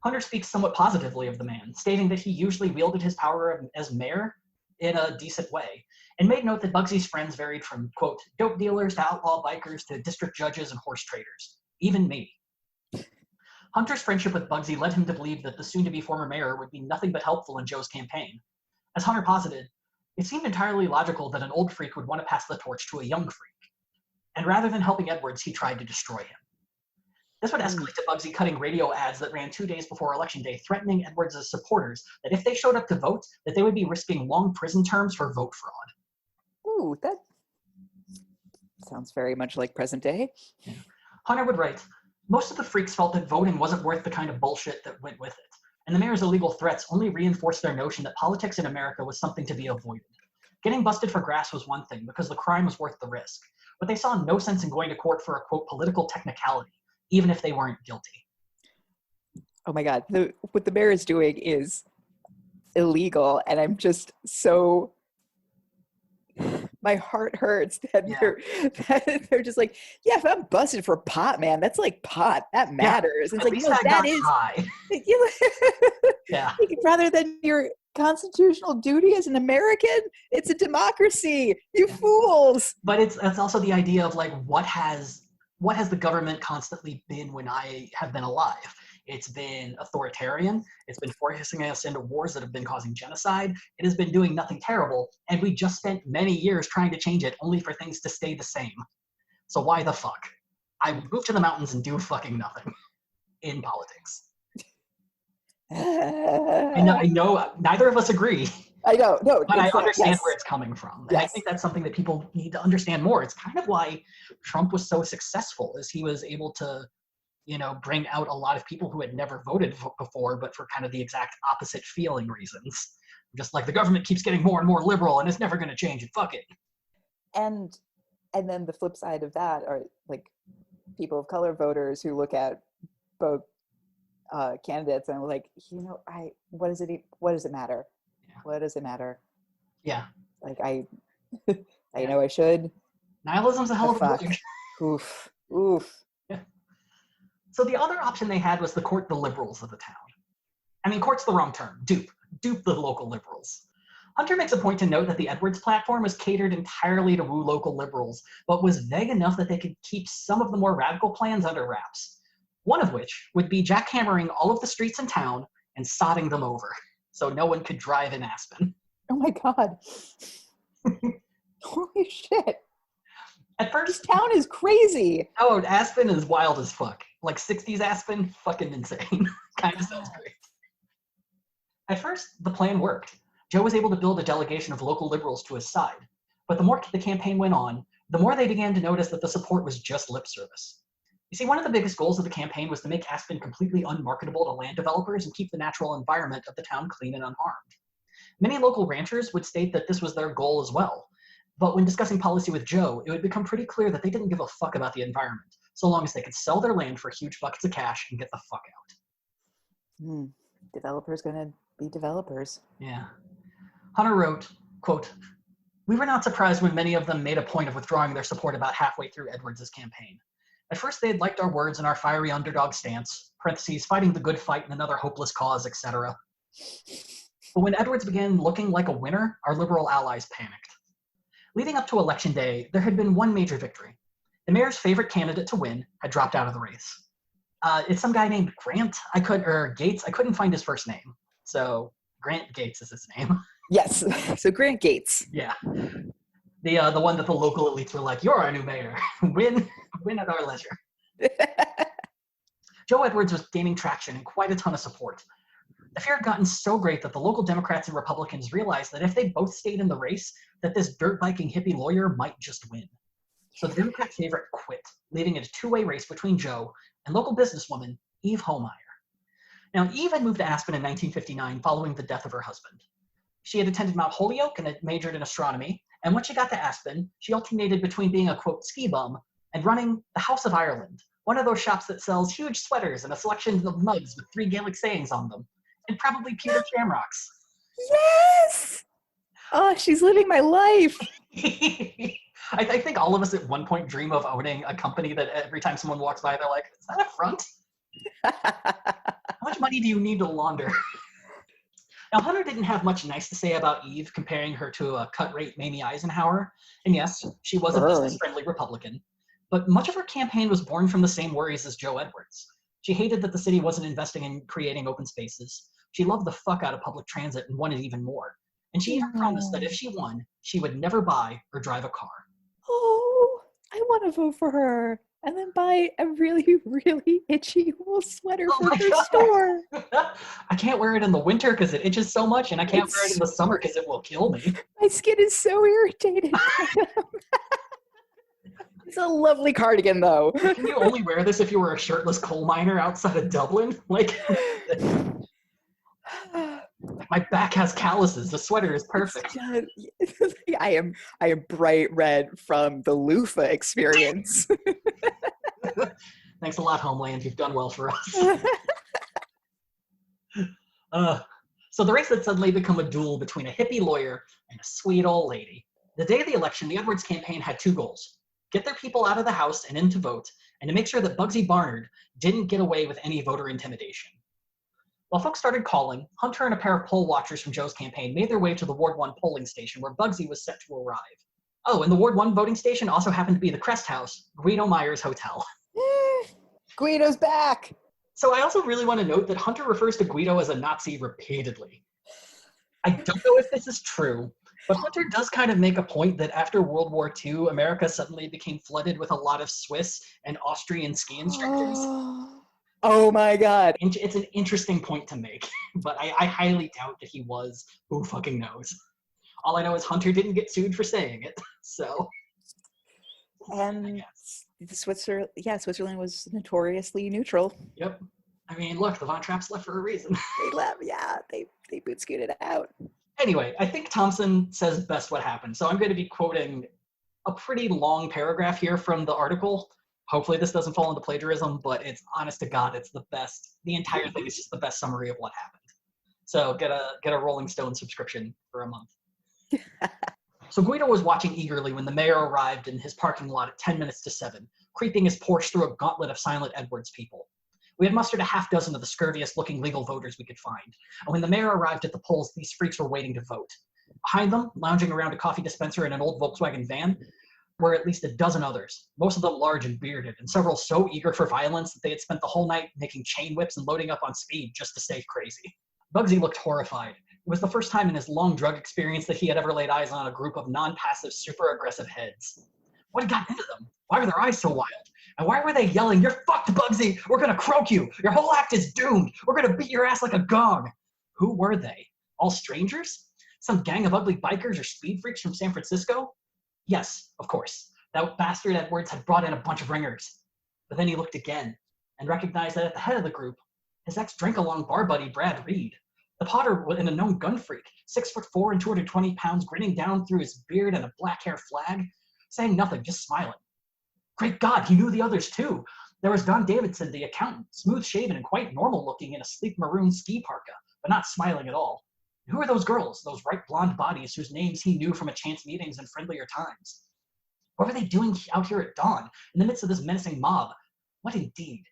Hunter speaks somewhat positively of the man, stating that he usually wielded his power as mayor in a decent way, and made note that Bugsy's friends varied from, quote, dope dealers to outlaw bikers to district judges and horse traders. Even me. Hunter's friendship with Bugsy led him to believe that the soon-to-be former mayor would be nothing but helpful in Joe's campaign. As Hunter posited, it seemed entirely logical that an old freak would want to pass the torch to a young freak. And rather than helping Edwards, he tried to destroy him. This would escalate to Bugsy cutting radio ads that ran 2 days before Election Day, threatening Edwards' supporters that if they showed up to vote, that they would be risking long prison terms for vote fraud. Ooh, that sounds very much like present day. Yeah. Hunter would write, most of the freaks felt that voting wasn't worth the kind of bullshit that went with it, and the mayor's illegal threats only reinforced their notion that politics in America was something to be avoided. Getting busted for grass was one thing, because the crime was worth the risk. but they saw no sense in going to court for a, quote, political technicality, even if they weren't guilty. Oh my God. What the mayor is doing is illegal, and I'm just so... My heart hurts that they're just like, yeah, if I'm busted for pot, man, that's like pot. That matters. Yeah, it's like, no, that is high. Yeah. Rather than your constitutional duty as an American, it's a democracy. You fools. But that's also the idea of like what has the government constantly been when I have been alive? It's been authoritarian. It's been forcing us into wars that have been causing genocide. It has been doing nothing terrible, and we just spent many years trying to change it, only for things to stay the same. So why the fuck? I would move to the mountains and do fucking nothing in politics. I know neither of us agree. I know, no, but I understand where it's coming from. And I think that's something that people need to understand more. It's kind of why Trump was so successful, is he was able to, bring out a lot of people who had never voted before, but for kind of the exact opposite feeling reasons. Just like the government keeps getting more and more liberal and it's never going to change, and fuck it. And then the flip side of that are like people of color voters who look at both candidates and are like, what does it matter? Yeah. What does it matter? Yeah. Like I know I should. Nihilism's a hell of a word. Oof. Yeah. So the other option they had was to court the liberals of the town. I mean, court's the wrong term. Dupe the local liberals. Hunter makes a point to note that the Edwards platform was catered entirely to woo local liberals, but was vague enough that they could keep some of the more radical plans under wraps. One of which would be jackhammering all of the streets in town and sodding them over, so no one could drive in Aspen. Oh my God. Holy shit. At first, this town is crazy. Oh, Aspen is wild as fuck. Like 60s Aspen, fucking insane. Kind of sounds great. At first, the plan worked. Joe was able to build a delegation of local liberals to his side. But the more the campaign went on, the more they began to notice that the support was just lip service. You see, one of the biggest goals of the campaign was to make Aspen completely unmarketable to land developers and keep the natural environment of the town clean and unharmed. Many local ranchers would state that this was their goal as well. But when discussing policy with Joe, it would become pretty clear that they didn't give a fuck about the environment, so long as they could sell their land for huge buckets of cash and get the fuck out. Developers gonna be developers. Yeah. Hunter wrote, quote, "We were not surprised when many of them made a point of withdrawing their support about halfway through Edwards' campaign. At first they had liked our words and our fiery underdog stance, parentheses, fighting the good fight in another hopeless cause, etc. But when Edwards began looking like a winner, our liberal allies panicked. Leading up to Election Day, there had been one major victory. The mayor's favorite candidate to win had dropped out of the race. It's some guy named Gates. I couldn't find his first name. So Grant Gates is his name. Yes. So Grant Gates. Yeah. The one that the local elites were like, "You're our new mayor. Win at our leisure." Joe Edwards was gaining traction and quite a ton of support. The fear had gotten so great that the local Democrats and Republicans realized that if they both stayed in the race, that this dirt-biking hippie lawyer might just win. So the Democrat favorite quit, leaving it a two-way race between Joe and local businesswoman Eve Homeyer. Now, Eve had moved to Aspen in 1959 following the death of her husband. She had attended Mount Holyoke and had majored in astronomy, and when she got to Aspen, she alternated between being a, quote, ski bum and running the House of Ireland, one of those shops that sells huge sweaters and a selection of mugs with 3 Gaelic sayings on them, and probably pewter shamrocks. Yes! Oh, she's living my life. I think all of us at one point dream of owning a company that every time someone walks by, they're like, "Is that a front? How much money do you need to launder?" Now, Hunter didn't have much nice to say about Eve, comparing her to a cut-rate Mamie Eisenhower. And yes, she was a business-friendly Republican. But much of her campaign was born from the same worries as Joe Edwards. She hated that the city wasn't investing in creating open spaces. She loved the fuck out of public transit and wanted even more. And she even promised that if she won, she would never buy or drive a car. Oh, I want to vote for her. And then buy a really, really itchy wool sweater for her store. I can't wear it in the winter because it itches so much, and I can't wear it in the summer because it will kill me. My skin is so irritated. It's a lovely cardigan, though. Can you only wear this if you were a shirtless coal miner outside of Dublin? Like, Like, my back has calluses. The sweater is perfect. I am bright red from the loofah experience. Thanks a lot, Homeland. You've done well for us. So the race had suddenly become a duel between a hippie lawyer and a sweet old lady. The day of the election, the Edwards campaign had two goals: get their people out of the House and in to vote, and to make sure that Bugsy Barnard didn't get away with any voter intimidation. While folks started calling, Hunter and a pair of poll watchers from Joe's campaign made their way to the Ward 1 polling station where Bugsy was set to arrive. Oh, and the Ward 1 voting station also happened to be the Crest House, Guido Meyer's hotel. Guido's back! So I also really want to note that Hunter refers to Guido as a Nazi repeatedly. I don't know if this is true, but Hunter does kind of make a point that after World War II, America suddenly became flooded with a lot of Swiss and Austrian ski instructors. Oh my god. It's an interesting point to make, but I highly doubt that he was. Who fucking knows? All I know is Hunter didn't get sued for saying it, so. And Switzerland was notoriously neutral. Yep. I mean, look, the Von Trapps left for a reason. They left, yeah. They boot scooted out. Anyway, I think Thompson says best what happened, so I'm going to be quoting a pretty long paragraph here from the article. Hopefully this doesn't fall into plagiarism, but it's honest to God, it's the best. The entire thing is just the best summary of what happened. So get a Rolling Stone subscription for a month. So Guido was watching eagerly when the mayor arrived in his parking lot at 10 minutes to 7, creeping his Porsche through a gauntlet of silent Edwards people. We had mustered a half dozen of the scurviest-looking legal voters we could find, and when the mayor arrived at the polls, these freaks were waiting to vote. Behind them, lounging around a coffee dispenser in an old Volkswagen van, were at least a dozen others, most of them large and bearded, and several so eager for violence that they had spent the whole night making chain whips and loading up on speed just to stay crazy. Bugsy looked horrified. It was the first time in his long drug experience that he had ever laid eyes on a group of non-passive, super aggressive heads. What had gotten into them? Why were their eyes so wild? And why were they yelling, "You're fucked, Bugsy! We're gonna croak you! Your whole act is doomed! We're gonna beat your ass like a gong!" Who were they? All strangers? Some gang of ugly bikers or speed freaks from San Francisco? Yes, of course. That bastard Edwards had brought in a bunch of ringers. But then he looked again and recognized that at the head of the group, his ex-drink-along bar buddy, Brad Reed. The Potter was a known gun freak, 6'4" and 220 pounds, grinning down through his beard and a black hair flag, saying nothing, just smiling. Great God, he knew the others too. There was Don Davidson, the accountant, smooth-shaven and quite normal-looking in a sleek maroon ski parka, but not smiling at all. And who were those girls, those bright blonde bodies whose names he knew from a chance meetings in friendlier times? What were they doing out here at dawn, in the midst of this menacing mob? What indeed?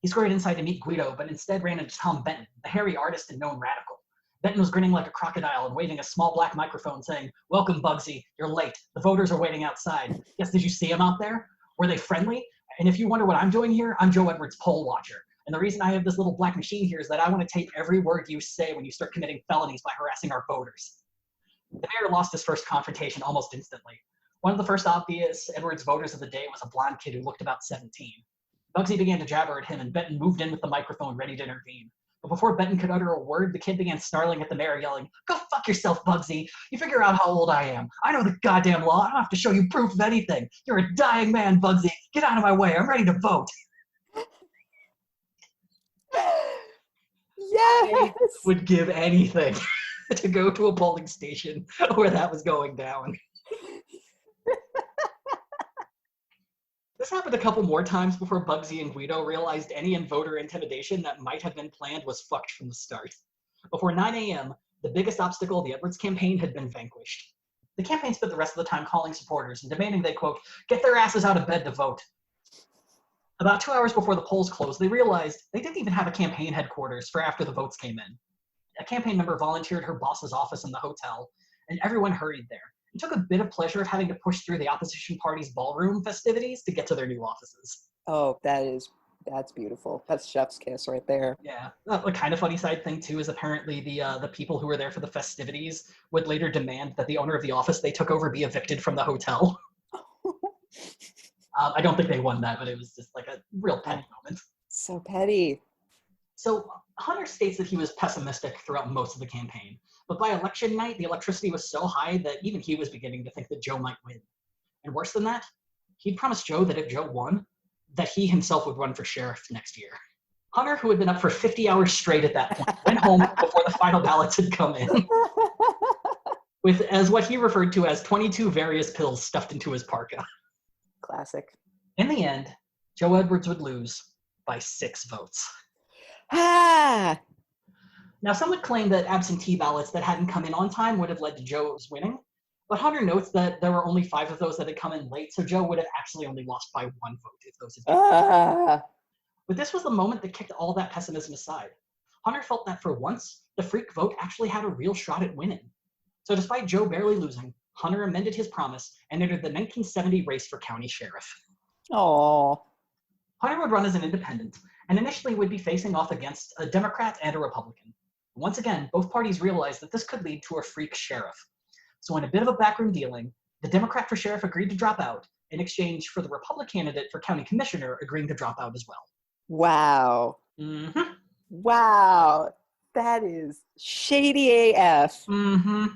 He scurried inside to meet Guido, but instead ran into Tom Benton, the hairy artist and known radical. Benton was grinning like a crocodile and waving a small black microphone saying, "Welcome, Bugsy. You're late. The voters are waiting outside. Yes, did you see them out there? Were they friendly? And if you wonder what I'm doing here, I'm Joe Edwards' poll watcher. And the reason I have this little black machine here is that I want to tape every word you say when you start committing felonies by harassing our voters." The mayor lost his first confrontation almost instantly. One of the first obvious Edwards voters of the day was a blonde kid who looked about 17. Bugsy began to jabber at him, and Benton moved in with the microphone ready to intervene. But before Benton could utter a word, the kid began snarling at the mayor, yelling, "Go fuck yourself, Bugsy. You figure out how old I am. I know the goddamn law. I don't have to show you proof of anything. You're a dying man, Bugsy. Get out of my way. I'm ready to vote." Yes! I would give anything to go to a polling station where that was going down. This happened a couple more times before Bugsy and Guido realized any voter intimidation that might have been planned was fucked from the start. Before 9 a.m., the biggest obstacle of the Edwards campaign had been vanquished. The campaign spent the rest of the time calling supporters and demanding they, quote, "get their asses out of bed to vote." About 2 hours before the polls closed, they realized they didn't even have a campaign headquarters for after the votes came in. A campaign member volunteered her boss's office in the hotel, and everyone hurried there. It took a bit of pleasure of having to push through the opposition party's ballroom festivities to get to their new offices. Oh, that's beautiful. That's chef's kiss right there. Yeah. A kind of funny side thing, too, is apparently the people who were there for the festivities would later demand that the owner of the office they took over be evicted from the hotel. I don't think they won that, but it was just like a real petty moment. So petty. So Hunter states that he was pessimistic throughout most of the campaign, but by election night, the electricity was so high that even he was beginning to think that Joe might win. And worse than that, he'd promised Joe that if Joe won, that he himself would run for sheriff next year. Hunter, who had been up for 50 hours straight at that point, went home before the final ballots had come in, with as what he referred to as 22 various pills stuffed into his parka. Classic. In the end, Joe Edwards would lose by 6 votes. Ah! Now, some would claim that absentee ballots that hadn't come in on time would have led to Joe's winning, but Hunter notes that there were only 5 of those that had come in late, so Joe would have actually only lost by 1 vote if those had been. But this was the moment that kicked all that pessimism aside. Hunter felt that for once, the freak vote actually had a real shot at winning. So despite Joe barely losing, Hunter amended his promise and entered the 1970 race for county sheriff. Aww. Hunter would run as an independent, and initially would be facing off against a Democrat and a Republican. Once again, both parties realized that this could lead to a freak sheriff. So in a bit of a backroom dealing, the Democrat for sheriff agreed to drop out in exchange for the Republican candidate for county commissioner agreeing to drop out as well. Wow. Mm-hmm. Wow. That is shady AF. Mm-hmm.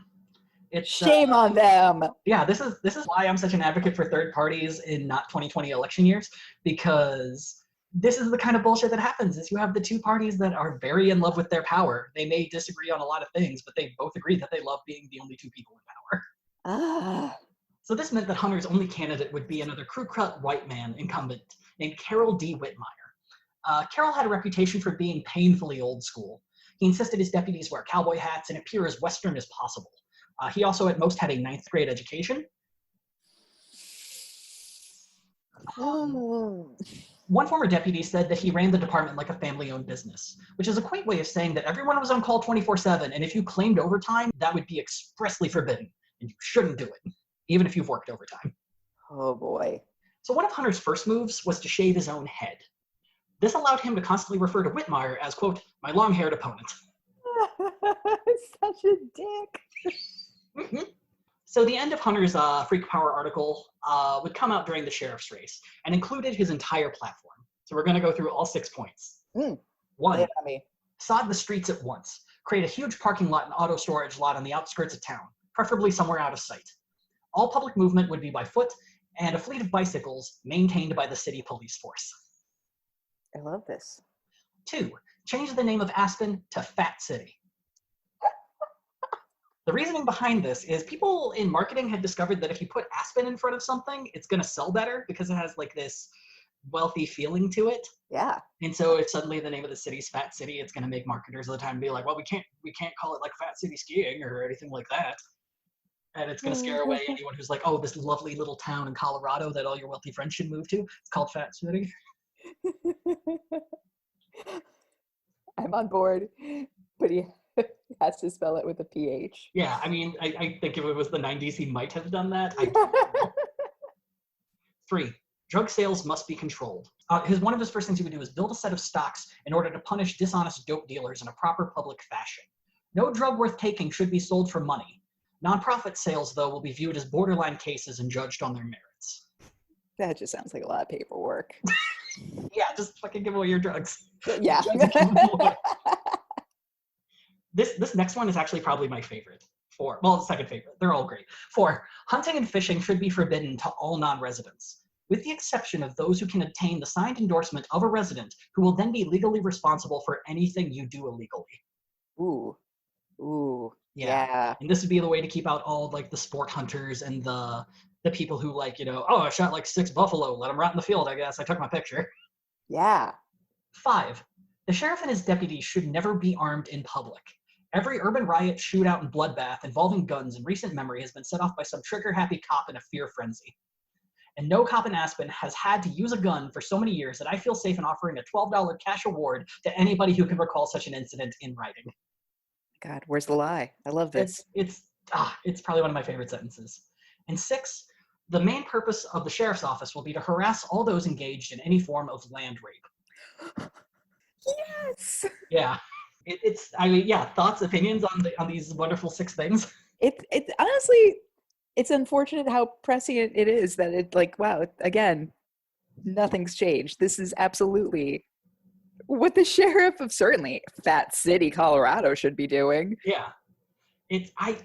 It's shame on them. Yeah, this is why I'm such an advocate for third parties in not 2020 election years, because this is the kind of bullshit that happens is you have the two parties that are very in love with their power. They may disagree on a lot of things, but they both agree that they love being the only two people in power. So this meant that Hunter's only candidate would be another crew-cut white man incumbent named Carroll D. Whitmire. Carroll had a reputation for being painfully old school. He insisted his deputies wear cowboy hats and appear as Western as possible. He also at most had a 9th grade education. One former deputy said that he ran the department like a family-owned business, which is a quaint way of saying that everyone was on call 24/7, and if you claimed overtime, that would be expressly forbidden, and you shouldn't do it, even if you've worked overtime. Oh boy. So one of Hunter's first moves was to shave his own head. This allowed him to constantly refer to Whitmire as, quote, my long-haired opponent. Such a dick. Mm-hmm. So the end of Hunter's Freak Power article would come out during the sheriff's race and included his entire platform. So we're going to go through all 6 points. 1, sod the streets at once. Create a huge parking lot and auto storage lot on the outskirts of town, preferably somewhere out of sight. All public movement would be by foot, and a fleet of bicycles maintained by the city police force. I love this. 2, change the name of Aspen to Fat City. The reasoning behind this is people in marketing had discovered that if you put Aspen in front of something, it's going to sell better because it has like this wealthy feeling to it. Yeah. And so if suddenly the name of the city's Fat City, it's going to make marketers of the time be like, well, we can't call it like Fat City Skiing or anything like that. And it's going to scare away anyone who's like, oh, this lovely little town in Colorado that all your wealthy friends should move to. It's called Fat City. I'm on board, but he has to spell it with a PH. Yeah, I mean, I think if it was the 90s, he might have done that. 3, drug sales must be controlled. One of his first things he would do is build a set of stocks in order to punish dishonest dope dealers in a proper public fashion. No drug worth taking should be sold for money. Nonprofit sales, though, will be viewed as borderline cases and judged on their merits. That just sounds like a lot of paperwork. Yeah, just fucking give away your drugs. Yeah. This next one is actually probably my favorite. 4, well, second favorite. They're all great. 4, hunting and fishing should be forbidden to all non-residents, with the exception of those who can obtain the signed endorsement of a resident who will then be legally responsible for anything you do illegally. Ooh. Yeah. Yeah. And this would be the way to keep out all like the sport hunters and the people who like, oh, I shot like 6 buffalo, let them rot in the field, I guess. I took my picture. Yeah. 5, the sheriff and his deputies should never be armed in public. Every urban riot, shootout, and bloodbath involving guns in recent memory has been set off by some trigger-happy cop in a fear frenzy. And no cop in Aspen has had to use a gun for so many years that I feel safe in offering a $12 cash award to anybody who can recall such an incident in writing. God, where's the lie? I love this. It's probably one of my favorite sentences. And 6, the main purpose of the sheriff's office will be to harass all those engaged in any form of land rape. Yes. Yeah. Thoughts, opinions on these wonderful 6 things? It honestly, it's unfortunate how prescient it is that it like, wow, again, nothing's changed. This is absolutely what the sheriff of certainly Fat City, Colorado should be doing. Yeah. I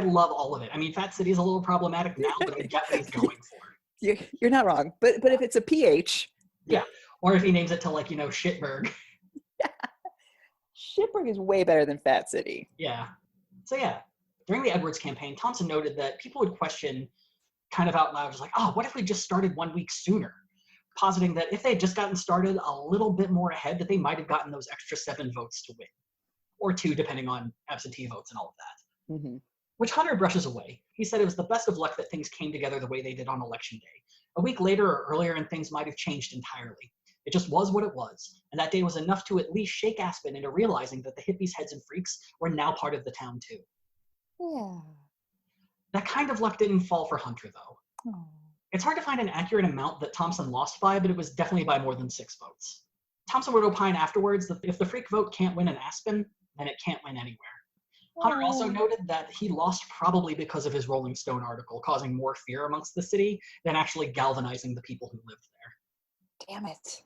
love all of it. I mean, Fat City is a little problematic now, but I get what he's going for. You're not wrong. But if it's a PH. Yeah. Or if he names it to like, Shitburg. Shitburg is way better than Fat City. Yeah. So yeah, during the Edwards campaign, Thompson noted that people would question kind of out loud, just like, oh, what if we just started 1 week sooner? Positing that if they had just gotten started a little bit more ahead, that they might have gotten those extra 7 votes to win. Or 2, depending on absentee votes and all of that. Mm-hmm. Which Hunter brushes away. He said it was the best of luck that things came together the way they did on election day. A week later or earlier and things might have changed entirely. It just was what it was, and that day was enough to at least shake Aspen into realizing that the hippies, heads, and freaks were now part of the town too. Yeah. That kind of luck didn't fall for Hunter, though. Oh. It's hard to find an accurate amount that Thompson lost by, but it was definitely by more than 6 votes. Thompson would opine afterwards that if the freak vote can't win in Aspen, then it can't win anywhere. Hunter also noted that he lost probably because of his Rolling Stone article, causing more fear amongst the city than actually galvanizing the people who lived there. Damn it.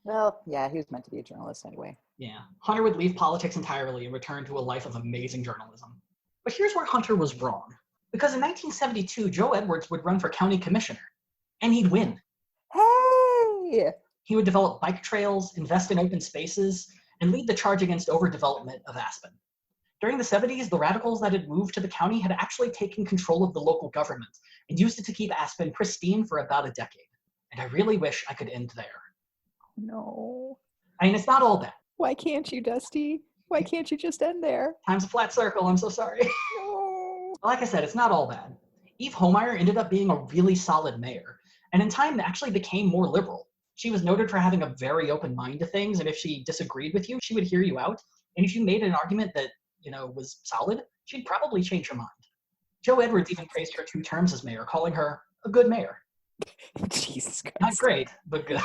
Well, yeah, he was meant to be a journalist anyway. Yeah. Hunter would leave politics entirely and return to a life of amazing journalism. But here's where Hunter was wrong. Because in 1972, Joe Edwards would run for county commissioner, and he'd win. Hey! He would develop bike trails, invest in open spaces, and lead the charge against overdevelopment of Aspen. During the 70s, the radicals that had moved to the county had actually taken control of the local government and used it to keep Aspen pristine for about a decade. And I really wish I could end there. No. I mean, it's not all bad. Why can't you, Dusty? Why can't you just end there? Time's a flat circle, I'm so sorry. No. Like I said, it's not all bad. Eve Homeyer ended up being a really solid mayor, and in time actually became more liberal. She was noted for having a very open mind to things, and if she disagreed with you, she would hear you out. And if you made an argument that, was solid, she'd probably change her mind. Joe Edwards even praised her 2 terms as mayor, calling her a good mayor. Jesus Christ. Not great, but good.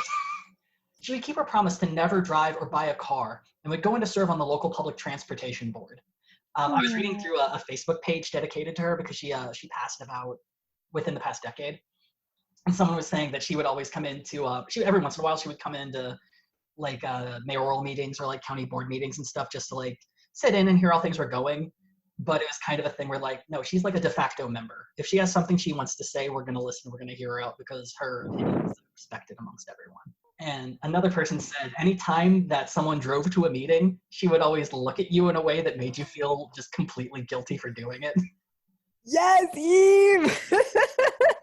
She would keep her promise to never drive or buy a car, and would go in to serve on the local public transportation board. I was reading through a Facebook page dedicated to her because she passed about within the past decade. And someone was saying that she would always come into, every once in a while she would come into mayoral meetings or county board meetings and stuff just to sit in and hear how things were going. But it was kind of a thing where no, she's a de facto member. If she has something she wants to say, we're going to listen, we're going to hear her out because her opinion is respected amongst everyone. And another person said anytime that someone drove to a meeting, she would always look at you in a way that made you feel just completely guilty for doing it. Yes, Eve!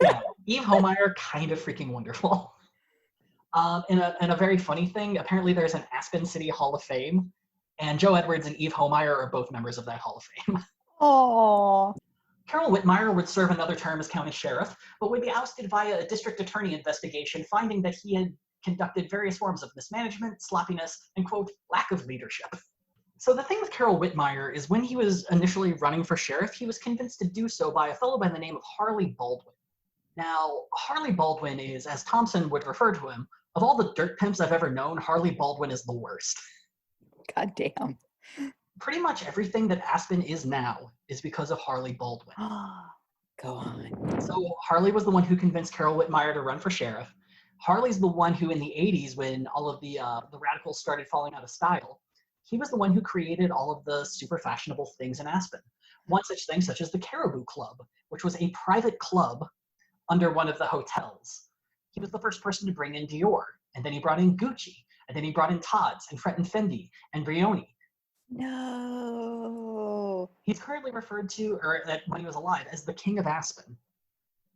Yeah, Eve Homeyer, kind of freaking wonderful. And a very funny thing, apparently there's an Aspen City Hall of Fame, and Joe Edwards and Eve Homeyer are both members of that Hall of Fame. Aww. Carol Whitmire would serve another term as county sheriff, but would be ousted via a district attorney investigation, finding that he had conducted various forms of mismanagement, sloppiness, and, quote, lack of leadership. So the thing with Carol Whitmire is when he was initially running for sheriff, he was convinced to do so by a fellow by the name of Harley Baldwin. Now, Harley Baldwin is, as Thompson would refer to him, of all the dirt pimps I've ever known, Harley Baldwin is the worst. God damn. Pretty much everything that Aspen is now is because of Harley Baldwin. Go on. So Harley was the one who convinced Carol Whitmire to run for sheriff. Harley's the one who in the 80s, when all of the radicals started falling out of style, he was the one who created all of the super fashionable things in Aspen. One such thing such as the Caribou Club, which was a private club under one of the hotels. He was the first person to bring in Dior, and then he brought in Gucci, and then he brought in Tod's, and Fred and Fendi, and Brioni. No. He's currently referred to, or when he was alive, as the King of Aspen.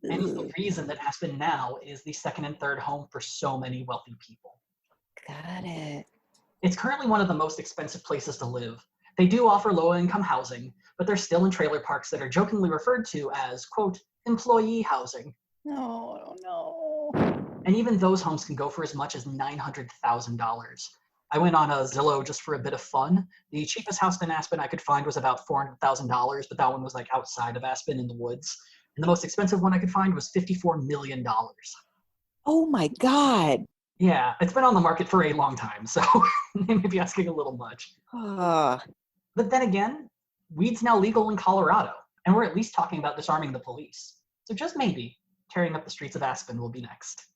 And he's the reason that Aspen now is the second and third home for so many wealthy people. Got it. It's currently one of the most expensive places to live. They do offer low-income housing, but they're still in trailer parks that are jokingly referred to as, quote, employee housing. No. And even those homes can go for as much as $900,000. I went on a Zillow just for a bit of fun. The cheapest house in Aspen I could find was about $400,000, but that one was outside of Aspen in the woods. And the most expensive one I could find was $54 million. Oh my God. Yeah, it's been on the market for a long time, so they may be asking a little much. But then again, weed's now legal in Colorado, and we're at least talking about disarming the police. So just maybe, tearing up the streets of Aspen will be next.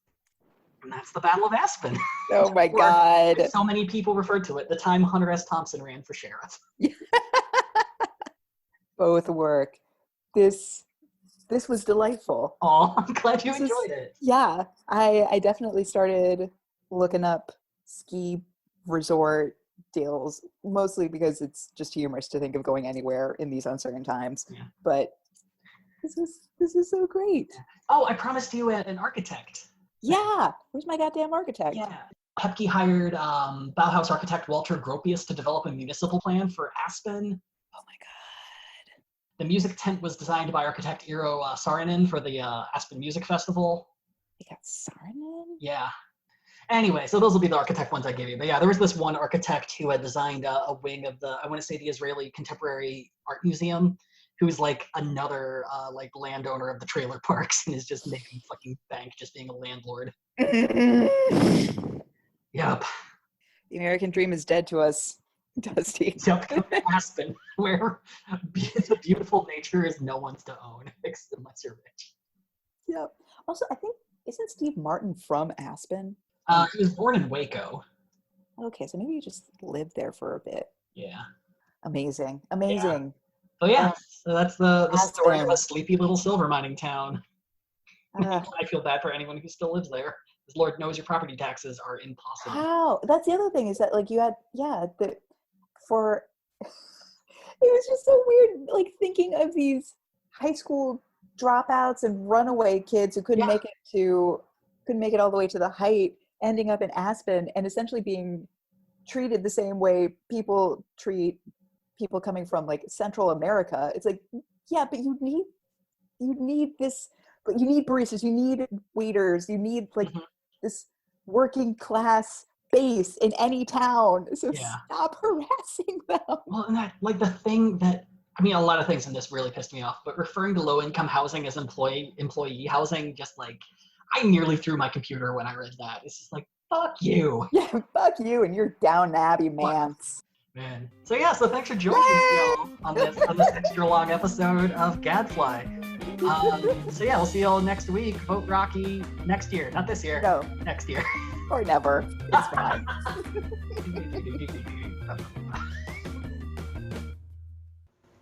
And that's the Battle of Aspen. Oh my God. So many people referred to it, the time Hunter S. Thompson ran for sheriff. Both work. This was delightful. Oh, I'm glad you enjoyed it. Yeah, I definitely started looking up ski resort deals, mostly because it's just humorous to think of going anywhere in these uncertain times. Yeah. But this is so great. Oh, I promised you an architect. Yeah, where's my goddamn architect? Yeah. Hepke hired Bauhaus architect Walter Gropius to develop a municipal plan for Aspen. Oh my god. The music tent was designed by architect Eero Saarinen for the Aspen Music Festival. They got Saarinen? Yeah. Anyway, so those will be the architect ones I gave you. But yeah, there was this one architect who had designed a wing of the, I want to say, the Israeli Contemporary Art Museum, who's like another like landowner of the trailer parks and is just making fucking bank just being a landlord. Yep. The American dream is dead to us, Dusty. Yep, come to Aspen, where the beautiful nature is no one's to own, unless you're rich. Yep. Also, I think, isn't Steve Martin from Aspen? He was born in Waco. Okay, so maybe you just lived there for a bit. Yeah. Amazing. So yeah, so that's the story of Aspen. a sleepy little silver mining town. Uh, I feel bad for anyone who still lives there, because Lord knows your property taxes are impossible. how? That's the other thing, is that like you had, it was just so weird, like thinking of these high school dropouts and runaway kids who couldn't make it all the way to the height, ending up in Aspen and essentially being treated the same way people treat people coming from like Central America. It's like, yeah, but you need this, but you need baristas, you need waiters, you need like this working class base in any town. So stop harassing them. Well, and that, like, the thing that, I mean, a lot of things in this really pissed me off, but referring to low-income housing as employee housing, just like, I nearly threw my computer when I read that. It's just like, fuck you. Yeah, fuck you and your Down Abbey mans. Man. So yeah, so thanks for joining us, y'all, on this extra long episode of Gadfly. So yeah, we'll see y'all next week. Vote Rocky next year. Not this year. No. Next year. Or never. It's fine.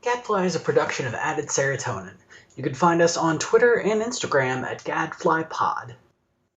Gadfly is a production of Added Serotonin. You can find us on Twitter and Instagram at GadflyPod.